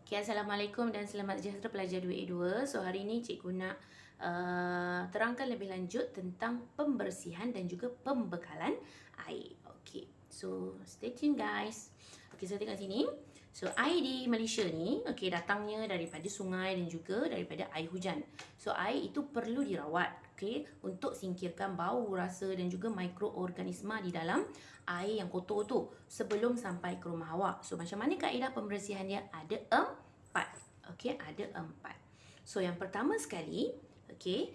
Okay, Assalamualaikum dan selamat sejahtera pelajar 2A2. So, hari ini cikgu nak terangkan lebih lanjut tentang pembersihan dan juga pembekalan air. Okay, so stay tune guys. Okay, so tengok sini. So, air di Malaysia ni, okay, datangnya daripada sungai dan juga daripada air hujan. So, air itu perlu dirawat, okay, untuk singkirkan bau, rasa dan juga mikroorganisma di dalam air yang kotor tu sebelum sampai ke rumah awak. So, macam mana kaedah pembersihan dia? Ada 4. Okey, ada 4. So, yang pertama sekali, okey,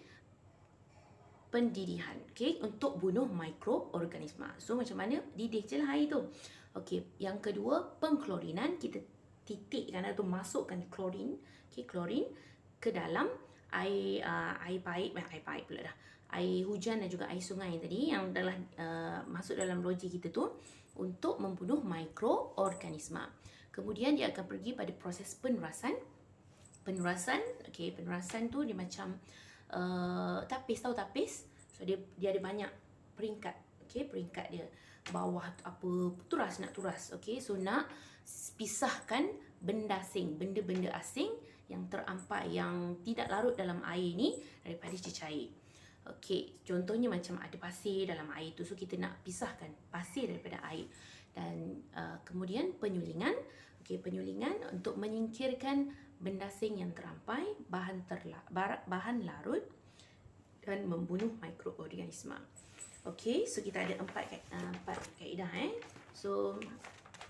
pendidihan, okey, untuk bunuh mikroorganisma. So, macam mana? Didih je lah air tu. Okey, yang kedua, pengklorinan. Kita titikkan atau masukkan klorin, okey, klorin ke dalam air air paip pula dah. Air hujan dan juga air sungai tadi yang adalah masuk dalam logik kita tu untuk membunuh mikroorganisma. Kemudian dia akan pergi pada proses penerasan. Okey, penerasan tu dia macam tapis, tahu tapis? So dia ada banyak peringkat. Okey, peringkat dia. Bawah tu apa, nak turas. Okey, so nak pisahkan benda asing, benda-benda asing yang terampai, yang tidak larut dalam air ni daripada cecair. Okey, contohnya macam ada pasir dalam air tu. So kita nak pisahkan pasir daripada air. Dan kemudian penyulingan. Okey, penyulingan untuk menyingkirkan benda asing yang terampai, bahan larut dan membunuh mikroorganisma. Okey, so kita ada 4 kaedah So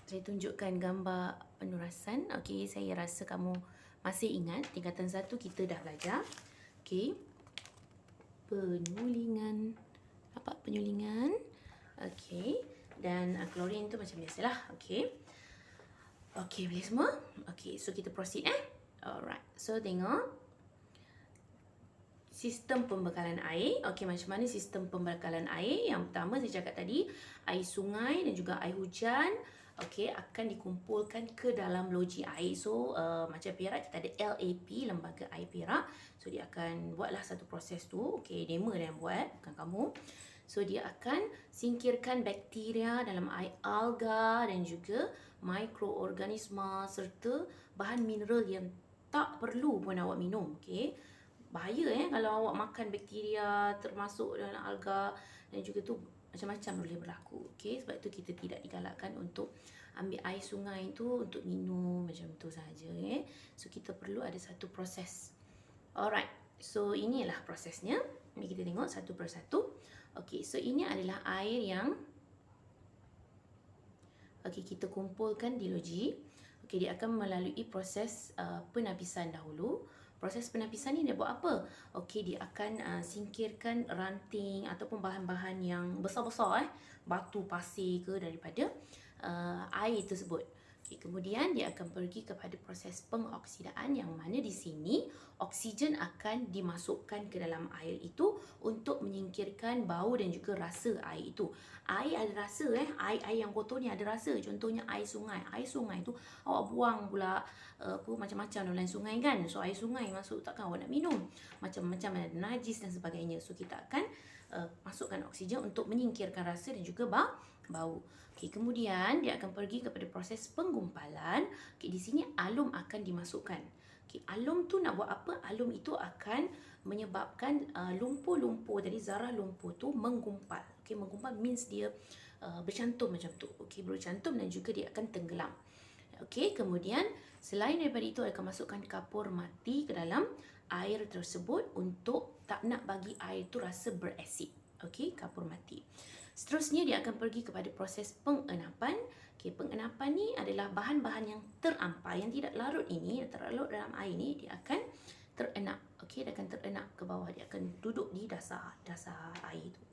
saya tunjukkan gambar penurasan. Okey, saya rasa kamu masih ingat tingkatan 1 kita dah belajar. Okey. Penyulingan. Nampak penyulingan? Okey. Dan klorin tu macam biasalah. Okey. Okey, boleh semua? Okey, so kita proceed Alright. So tengok sistem pembekalan air. Okey, macam mana sistem pembekalan air? Yang pertama saya cakap tadi, air sungai dan juga air hujan, okey, akan dikumpulkan ke dalam loji air. So macam Perak kita ada LAP, Lembaga Air Perak. So dia akan buatlah satu proses tu. Okey, Dema yang buat, bukan kamu. So dia akan singkirkan bakteria dalam air, alga dan juga mikroorganisma serta bahan mineral yang tak perlu pun awak minum. Okey. Bahaya kalau awak makan bakteria termasuk dalam alga, dan juga tu macam-macam boleh berlaku. Okey, sebab tu kita tidak digalakkan untuk ambil air sungai tu untuk minum macam tu saja. So kita perlu ada satu proses. Alright. So inilah prosesnya. Mari kita tengok satu persatu. Okey, so ini adalah air yang kita kumpulkan di loji. Okey, dia akan melalui proses penapisan dahulu. Proses penapisan ni dia buat apa? Okey, dia akan singkirkan ranting ataupun bahan-bahan yang besar-besar batu, pasir ke daripada air tersebut. Okey, kemudian dia akan pergi kepada proses pengoksidaan, yang mana di sini oksigen akan dimasukkan ke dalam air itu untuk menyingkirkan bau dan juga rasa air itu. Air ada rasa air yang kotor ni ada rasa. Contohnya air sungai. Air sungai tu awak buang pula macam-macam dalam sungai kan. So air sungai masuk, takkan awak nak minum. Macam-macam ada najis dan sebagainya. So kita akan masukkan oksigen untuk menyingkirkan rasa dan juga bau. Okey, kemudian dia akan pergi kepada proses penggumpalan. Okey, di sini alum akan dimasukkan. Okay, alum tu nak buat apa? Alum itu akan menyebabkan lumpur-lumpur dari zarah lumpur tu menggumpal. Okay, menggumpal means dia bercantum macam tu. Okay, bercantum dan juga dia akan tenggelam. Okay, kemudian selain daripada itu akan masukkan kapur mati ke dalam air tersebut untuk tak nak bagi air tu rasa berasid. Okay, kapur mati. Seterusnya dia akan pergi kepada proses pengenapan. Okay, pengenapan ni adalah bahan-bahan yang terampai, yang tidak larut ini, yang terlarut dalam air ni, dia akan terenap. Okay, dia akan terenap ke bawah, dia akan duduk di dasar air tu.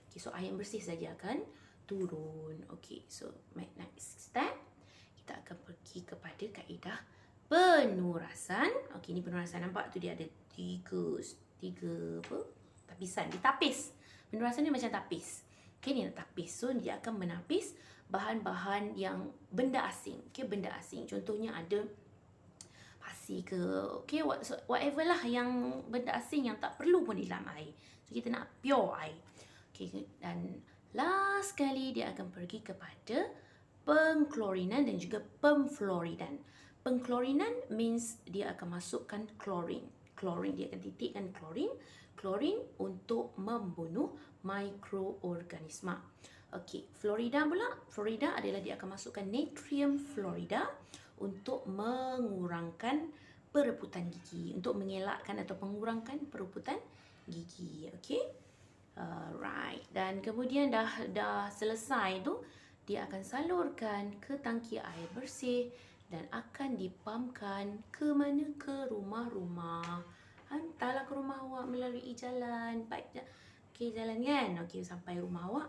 Okay, so air yang bersih saja akan turun. Okay, so next step, kita akan pergi kepada kaedah penurasan. Okay, ni penurasan, nampak tu dia ada tiga tapisan, ditapis. Penurasan ni macam tapis. Okay, ni nak tapis. So dia akan menapis bahan-bahan yang benda asing. Okay, benda asing. Contohnya ada pasir ke, okay, whatever lah yang benda asing yang tak perlu pun di dalam air. So kita nak pure air. Okay, dan last kali dia akan pergi kepada pengklorinan dan juga pemfloridan. Pengklorinan means dia akan masukkan chlorine. Dia akan titikkan chlorine untuk membunuh mikroorganisma. Okey, Florida adalah dia akan masukkan natrium fluorida untuk mengurangkan perebutan gigi, untuk mengelakkan atau mengurangkan perebutan gigi. Okey. Right. Dan kemudian dah selesai tu, dia akan salurkan ke tangki air bersih dan akan dipampkan ke mana? Ke rumah-rumah. Hantarlah ke rumah awak melalui jalan, jalan kan? Okey, sampai rumah awak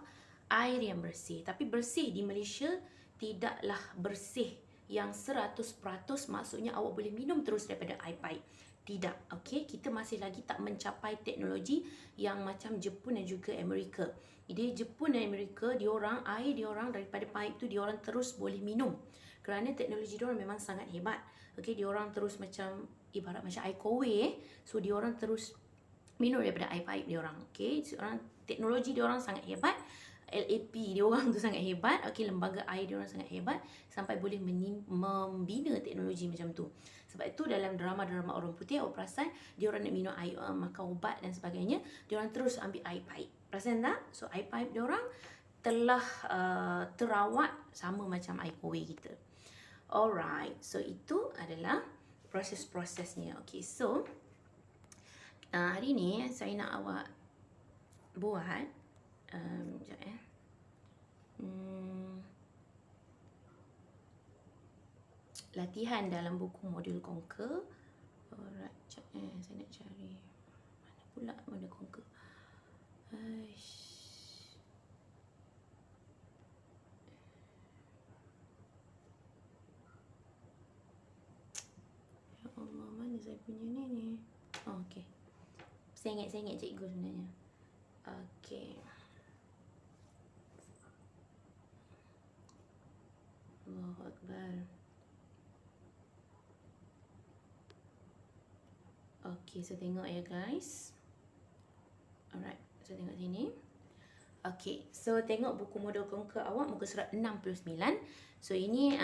air yang bersih. Tapi bersih di Malaysia tidaklah bersih yang 100%, maksudnya awak boleh minum terus daripada air paip. Tidak, okey. Kita masih lagi tak mencapai teknologi yang macam Jepun dan juga Amerika. Jadi Jepun dan Amerika, air diorang daripada paip tu diorang terus boleh minum. Kerana teknologi diorang memang sangat hebat. Okey, diorang terus macam ibarat macam air kowe. So diorang terus minum daripada air paip diorang. Okey, teknologi diorang sangat hebat. LAP diorang tu sangat hebat. Okey, lembaga air diorang sangat hebat sampai boleh membina teknologi macam tu. Sebab itu dalam drama-drama orang putih, awak perasan diorang nak minum air, makan ubat dan sebagainya, diorang terus ambil air paip. Perasan tak? So air paip diorang telah terawat sama macam air kowe kita. Alright, so itu adalah proses-prosesnya. Okay, so hari ni saya nak awak buat sekejap latihan dalam buku modul Conquer. Alright, sekejap saya nak cari mana pula modul Conquer. Allah, mana saya punya ni? Oh, okey. Saya ingat cikgu sebenarnya. Okey. Allahu Akbar. Okey, saya tengok ya guys. Alright, saya tengok sini. Okey, so tengok buku modul Conquer awak muka surat 69. So ini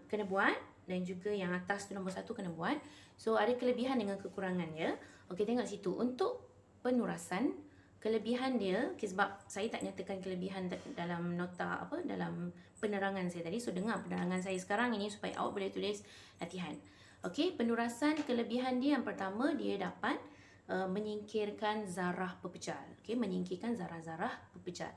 kena buat. Dan juga yang atas tu nombor 1 kena buat. So ada kelebihan dengan kekurangan dia. Okey, tengok situ. Untuk penurasan, kelebihan dia, sebab saya tak nyatakan kelebihan dalam nota dalam penerangan saya tadi. So dengar penerangan saya sekarang ini supaya awak boleh tulis latihan. Okey, penurasan, kelebihan dia yang pertama, dia dapat menyingkirkan zarah pepejal. Okey, menyingkirkan zarah-zarah pepejal.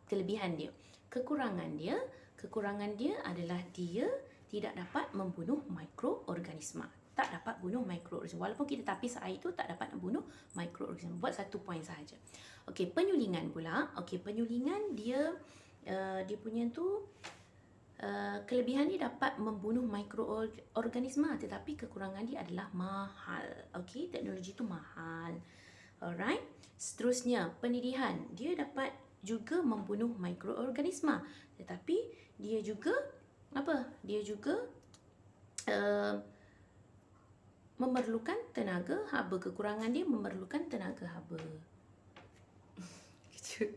Kelebihan dia. Kekurangan dia adalah dia tidak dapat membunuh mikroorganisma. Tak dapat bunuh mikroorganisma. Walaupun kita tapis air tu tak dapat membunuh mikroorganisma. Buat 1 poin sahaja. Okey, penyulingan pula. Okey, penyulingan dia punya tu kelebihan dia dapat membunuh mikroorganisma, tetapi kekurangan dia adalah mahal. Okey, teknologi tu mahal. Alright. Seterusnya, pendidihan. Dia dapat juga membunuh mikroorganisma, tetapi dia juga memerlukan tenaga haba. Kekurangan dia memerlukan tenaga haba. Kejut.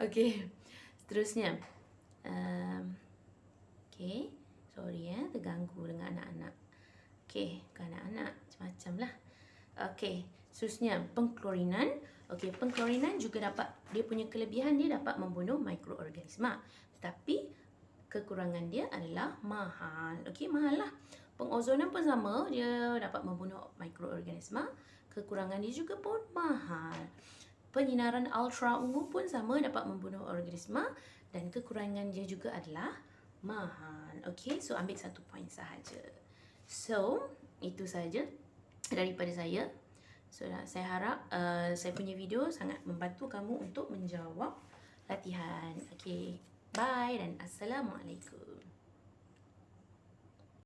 Okey. Seterusnya. Okey. Sorry terganggu dengan anak-anak. Okey, bukan anak-anak, macam-macam lah. Okey. Seterusnya, pengklorinan. Okey, pengklorinan juga dapat, dia punya kelebihan dia dapat membunuh mikroorganisma. Tetapi kekurangan dia adalah mahal. Okey, mahal lah. Pengozonan pun sama, dia dapat membunuh mikroorganisma. Kekurangan dia juga pun mahal. Penyinaran ultra ungu pun sama, dapat membunuh organisma dan kekurangan dia juga adalah mahal. Okey, so ambil 1 poin sahaja. So, itu saja daripada saya. So, saya harap saya punya video sangat membantu kamu untuk menjawab latihan. Okey. Bye dan Assalamualaikum.